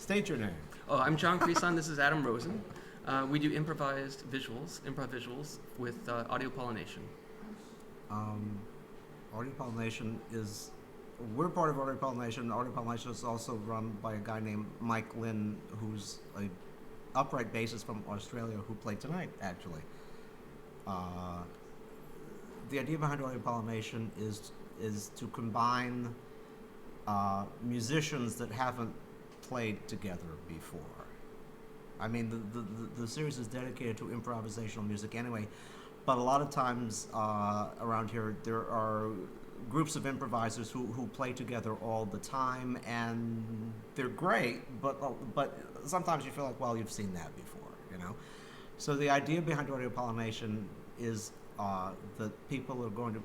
State your name. Oh, I'm John Creson. This is Adam Rosen. We do improv visuals with Audiopollination. Audiopollination is, we're part of Audiopollination. Audiopollination is also run by a guy named Mike Lynn, who's a upright bassist from Australia who played tonight, actually. The idea behind Audiopollination is to combine musicians that haven't played together before. I mean, the series is dedicated to improvisational music anyway, but a lot of times around here there are groups of improvisers who play together all the time, and they're great, but sometimes you feel like, well, you've seen that before, you know? So the idea behind Audiopollination is that people are going to,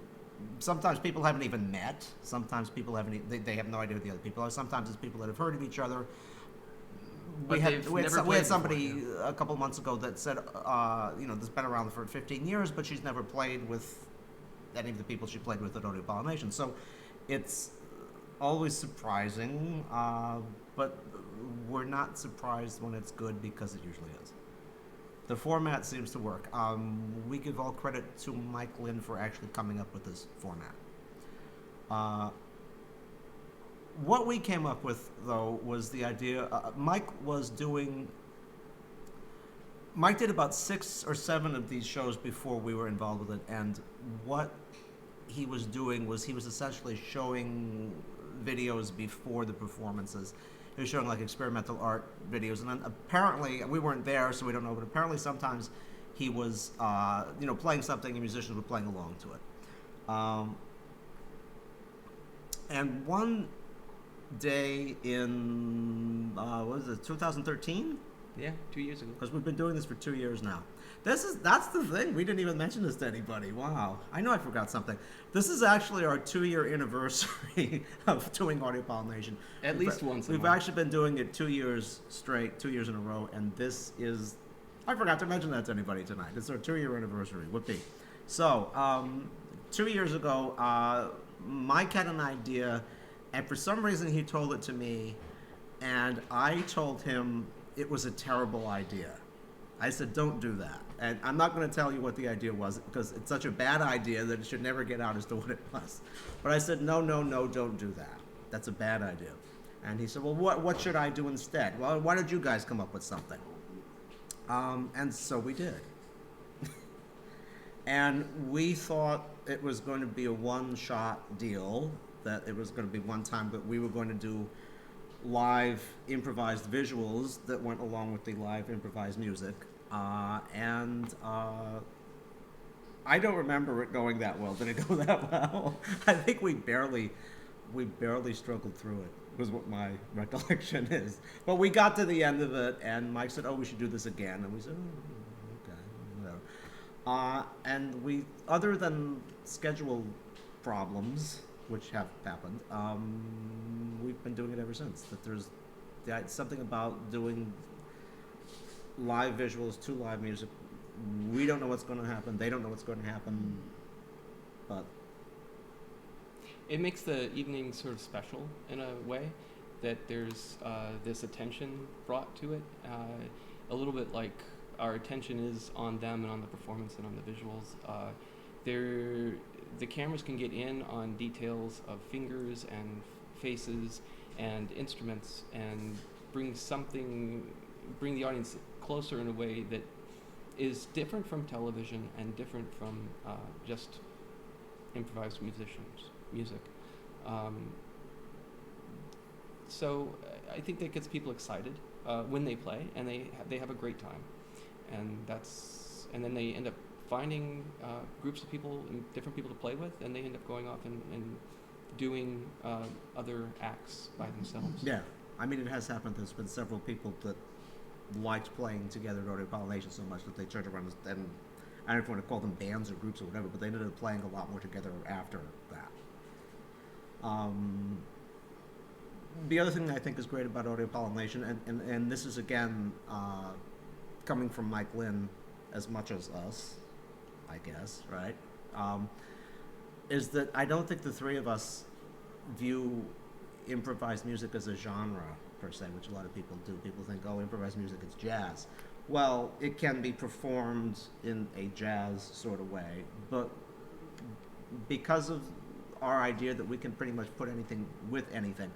sometimes people haven't even met, sometimes people haven't, they have no idea who the other people are, sometimes it's people that have heard of each other. We had somebody before, a couple months ago that said, that's been around for 15 years, but she's never played with any of the people she played with at Audiopollination. So it's always surprising, but we're not surprised when it's good because it usually is. The format seems to work. We give all credit to Mike Lynn for actually coming up with this format. What we came up with, though, was the idea. Mike did about 6 or 7 of these shows before we were involved with it, and what he was doing was he was essentially showing videos before the performances. He was showing like experimental art videos, and then apparently, we weren't there, so we don't know, but apparently sometimes he was, playing something and musicians were playing along to it. And one day in, 2013? Yeah, 2 years ago. Because we've been doing this for 2 years now. That's the thing. We didn't even mention this to anybody. Wow. I know I forgot something. This is actually our 2-year anniversary of doing Audiopollination. At least once a month. We've actually been doing it 2 years straight, 2 years in a row, and this is, I forgot to mention that to anybody tonight. It's our 2-year anniversary. Whoopee. So, 2 years ago, Mike had an idea, and for some reason he told it to me, and I told him it was a terrible idea. I said, don't do that. And I'm not going to tell you what the idea was because it's such a bad idea that it should never get out as to what it was. But I said, no, don't do that. That's a bad idea. And he said, well, what should I do instead? Well, why don't you guys come up with something? And so we did. And we thought it was going to be a one-shot deal, that it was going to be one time, but we were going to do live improvised visuals that went along with the live improvised music. And I don't remember it going that well. Did it go that well? I think we barely struggled through it, was what my recollection is. But we got to the end of it, and Mike said, oh, we should do this again. And we said, oh, okay, whatever. And we, other than schedule problems, which have happened, we've been doing it ever since. That there's something about doing live visuals to live music. We don't know what's going to happen. They don't know what's going to happen. But it makes the evening sort of special in a way, that there's this attention brought to it. A little bit like our attention is on them and on the performance and on the visuals. The cameras can get in on details of fingers and faces and instruments and bring the audience closer in a way that is different from television and different from just improvised music. So I think that gets people excited when they play, and they have a great time, and then they end up finding groups of people and different people to play with, and they end up going off and doing other acts by themselves. Yeah, I mean, it has happened. There's been several people that liked playing together at Audiopollination so much that they turned around and I don't know if you want to call them bands or groups or whatever, but they ended up playing a lot more together after that. The other thing that I think is great about Audiopollination, and this is again coming from Mike Lynn as much as us, I guess, right? Is that I don't think the three of us view improvised music as a genre per se, which a lot of people do. People think, oh, improvised music is jazz. Well, it can be performed in a jazz sort of way, but because of our idea that we can pretty much put anything with anything.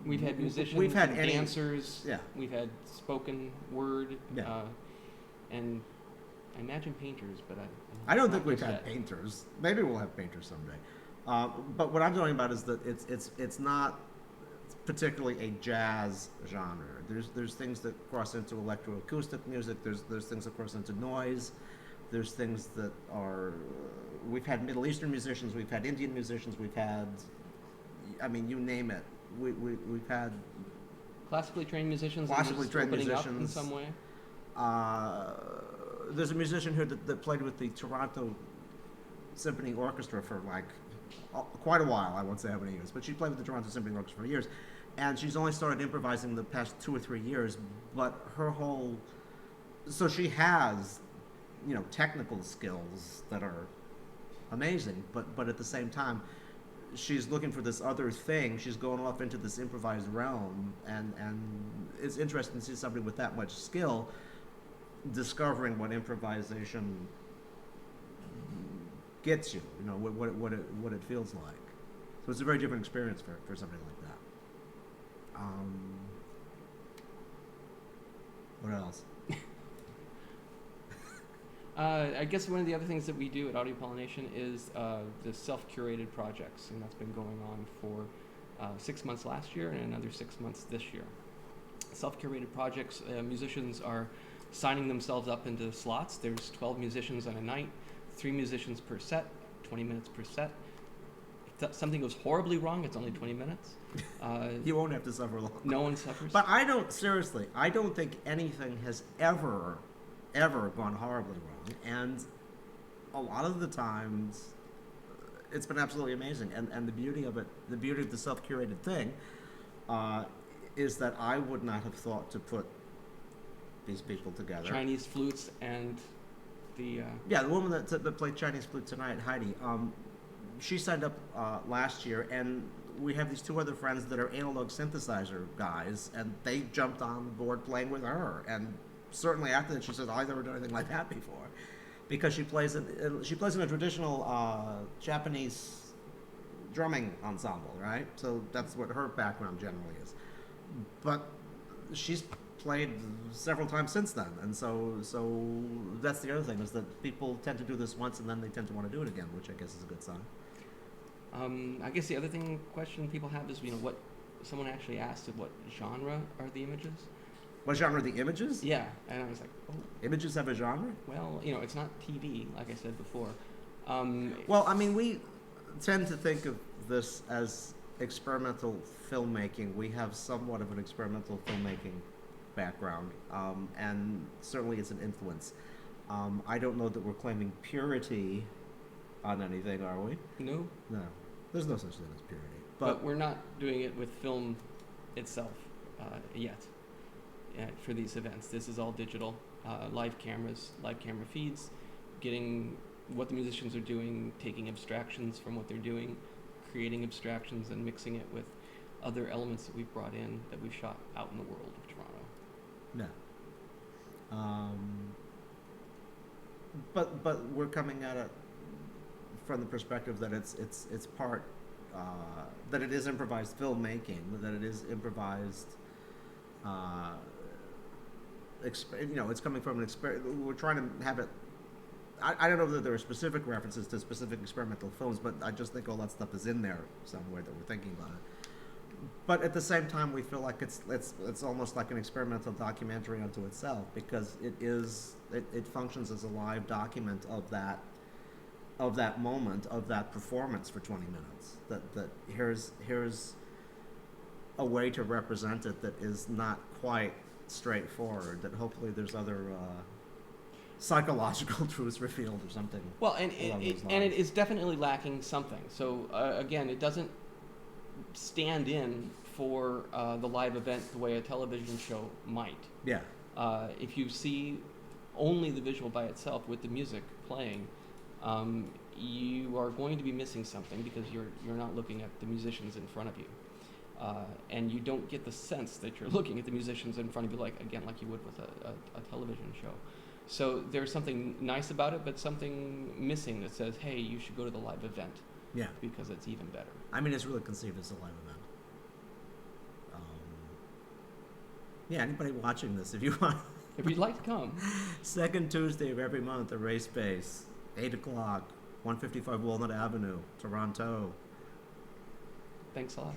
We've had musicians, we've had and dancers, yeah. We've had spoken word, Yeah. And I imagine painters, but I don't think we've had painters. Maybe we'll have painters someday. But what I'm talking about is that it's not particularly a jazz genre. There's things that cross into electroacoustic music. There's things that cross into noise. There's things that are. We've had Middle Eastern musicians. We've had Indian musicians. We've had. I mean, you name it. We've had classically trained musicians. Classically trained opening musicians up in some way. There's a musician here that played with the Toronto Symphony Orchestra for like quite a while. I won't say how many years, but she played with the Toronto Symphony Orchestra for years, and she's only started improvising the past 2 or 3 years. But her whole, so she has, technical skills that are amazing, but at the same time, she's looking for this other thing. She's going off into this improvised realm, and it's interesting to see somebody with that much skill discovering what improvisation gets you. What it feels like. So it's a very different experience for somebody like that. What else? I guess one of the other things that we do at Audiopollination is the self-curated projects, and that's been going on for 6 months last year and another 6 months this year. Self-curated projects, musicians are signing themselves up into slots. There's 12 musicians on a night, 3 musicians per set, 20 minutes per set. If something goes horribly wrong, it's only 20 minutes. You won't have to suffer long. No one suffers. But I don't think anything has ever gone horribly wrong, and a lot of the times it's been absolutely amazing. And the beauty of the self-curated thing is that I would not have thought to put these people together. Chinese flutes and the the woman that played Chinese flute tonight, Heidi. She signed up last year, and we have these 2 other friends that are analog synthesizer guys, and they jumped on board playing with her. And certainly after that, she said, "I never done anything like that before," because she plays in a traditional Japanese drumming ensemble, right? So that's what her background generally is. But she's played several times since then, and so that's the other thing, is that people tend to do this once and then they tend to want to do it again, which I guess is a good sign. I guess the other question people have is, what someone actually asked, what genre are the images? What genre are the images? Yeah, and I was like, oh. Images have a genre? Well, it's not TV, like I said before. Well, I mean, we tend to think of this as experimental filmmaking. We have somewhat of an experimental filmmaking background, and certainly it's an influence. I don't know that we're claiming purity on anything, are we? No. No. There's no such thing as purity. But we're not doing it with film itself yet for these events. This is all digital, live cameras, live camera feeds, getting what the musicians are doing, taking abstractions from what they're doing, creating abstractions and mixing it with other elements that we've brought in that we've shot out in the world of Toronto. Yeah. But we're coming at it from the perspective that it's part that it is improvised filmmaking, that it is improvised. It's coming from an experience. We're trying to have it. I don't know that there are specific references to specific experimental films, but I just think all that stuff is in there somewhere that we're thinking about it. But at the same time, we feel like it's almost like an experimental documentary unto itself, because it functions as a live document of that moment, of that performance for 20 minutes. That here's a way to represent it that is not quite straightforward. That hopefully there's other psychological truths revealed or something. Well, and it is definitely lacking something. So again, it doesn't stand in for the live event the way a television show might. Yeah. If you see only the visual by itself with the music playing, you are going to be missing something because you're not looking at the musicians in front of you. And you don't get the sense that you're looking at the musicians in front of you like you would with a television show. So there's something nice about it, but something missing that says, hey, you should go to the live event. Yeah. Because it's even better. I mean, it's really conceived as a live event. Yeah, anybody watching this, if you want. If you'd like to come. Second Tuesday of every month at Race Base, 8 o'clock, 155 Walnut Avenue, Toronto. Thanks a lot.